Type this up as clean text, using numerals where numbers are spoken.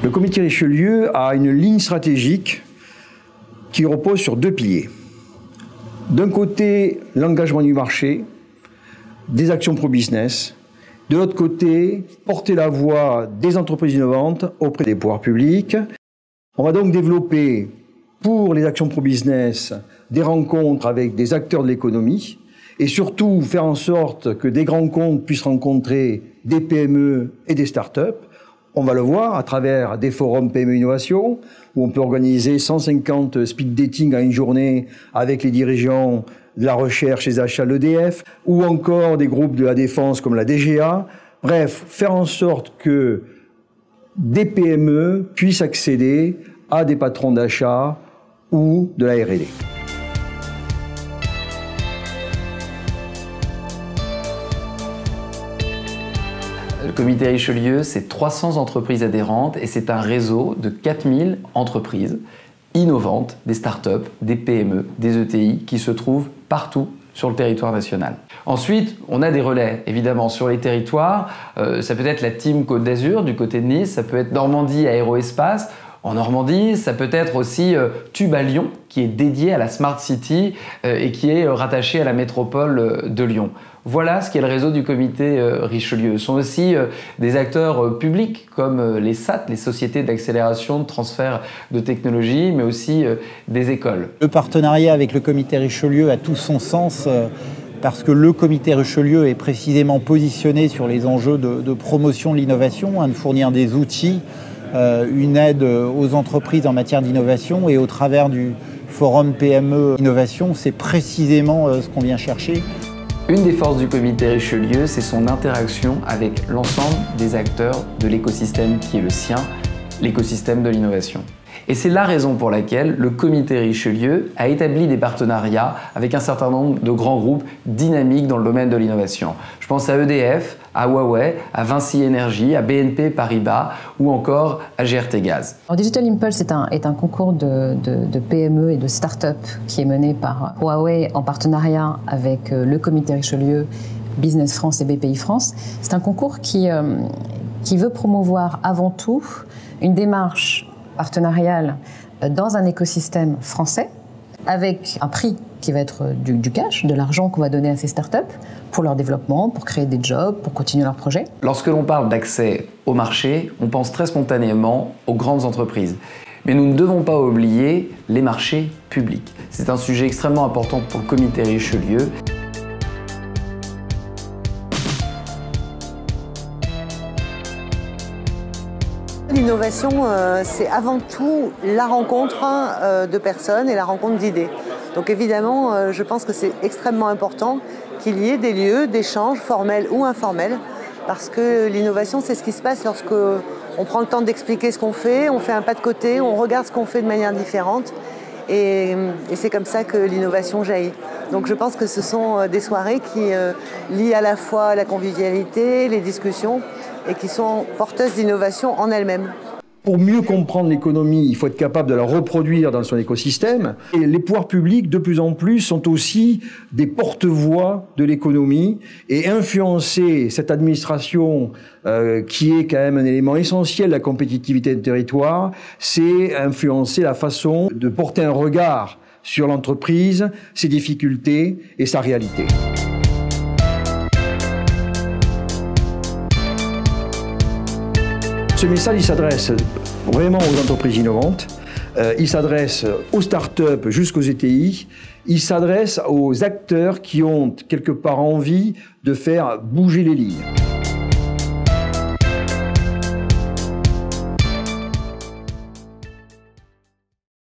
Le comité Richelieu a une ligne stratégique qui repose sur deux piliers. D'un côté, l'engagement du marché, des actions pro-business. De l'autre côté, porter la voix des entreprises innovantes auprès des pouvoirs publics. On va donc développer, pour les actions pro-business, des rencontres avec des acteurs de l'économie et surtout faire en sorte que des grands comptes puissent rencontrer des PME et des start-up. On va le voir à travers des forums PME Innovation, où on peut organiser 150 speed dating à une journée avec les dirigeants de la recherche et des achats de l'EDF, ou encore des groupes de la défense comme la DGA. Bref, faire en sorte que des PME puissent accéder à des patrons d'achat ou de la R&D. Le comité Richelieu, c'est 300 entreprises adhérentes et c'est un réseau de 4000 entreprises innovantes, des startups, des PME, des ETI qui se trouvent partout sur le territoire national. Ensuite, on a des relais, évidemment, sur les territoires. Ça peut être la team Côte d'Azur du côté de Nice, ça peut être Normandie Aéroespace. En Normandie, ça peut être aussi Tube à Lyon, qui est dédié à la Smart City et qui est rattaché à la métropole de Lyon. Voilà ce qu'est le réseau du comité Richelieu. Ce sont aussi des acteurs publics comme les SAT, les sociétés d'accélération de transfert de technologie, mais aussi des écoles. Le partenariat avec le comité Richelieu a tout son sens parce que le comité Richelieu est précisément positionné sur les enjeux de promotion de l'innovation, de fournir des outils, une aide aux entreprises en matière d'innovation, et au travers du forum PME Innovation, c'est précisément ce qu'on vient chercher. Une des forces du comité Richelieu, c'est son interaction avec l'ensemble des acteurs de l'écosystème qui est le sien, l'écosystème de l'innovation. Et c'est la raison pour laquelle le comité Richelieu a établi des partenariats avec un certain nombre de grands groupes dynamiques dans le domaine de l'innovation. Je pense à EDF, à Huawei, à Vinci Énergie, à BNP Paribas ou encore à GRT Gaz. Alors, Digital Impulse est un concours de PME et de start-up qui est mené par Huawei en partenariat avec le comité Richelieu, Business France et BPI France. C'est un concours qui veut promouvoir avant tout une démarche partenariale dans un écosystème français avec un prix qui va être du cash, de l'argent qu'on va donner à ces startups pour leur développement, pour créer des jobs, pour continuer leurs projets. Lorsque l'on parle d'accès au marché, on pense très spontanément aux grandes entreprises. Mais nous ne devons pas oublier les marchés publics. C'est un sujet extrêmement important pour le comité Richelieu. L'innovation, c'est avant tout la rencontre de personnes et la rencontre d'idées. Donc évidemment, je pense que c'est extrêmement important qu'il y ait des lieux d'échange formels ou informels, parce que l'innovation, c'est ce qui se passe lorsque on prend le temps d'expliquer ce qu'on fait, on fait un pas de côté, on regarde ce qu'on fait de manière différente, et c'est comme ça que l'innovation jaillit. Donc je pense que ce sont des soirées qui lient à la fois la convivialité, les discussions, et qui sont porteuses d'innovation en elles-mêmes. Pour mieux comprendre l'économie, il faut être capable de la reproduire dans son écosystème. Et les pouvoirs publics, de plus en plus, sont aussi des porte-voix de l'économie, et influencer cette administration qui est quand même un élément essentiel de la compétitivité du territoire, c'est influencer la façon de porter un regard sur l'entreprise, ses difficultés et sa réalité. Ce message, il s'adresse vraiment aux entreprises innovantes, il s'adresse aux startups jusqu'aux ETI, il s'adresse aux acteurs qui ont quelque part envie de faire bouger les lignes.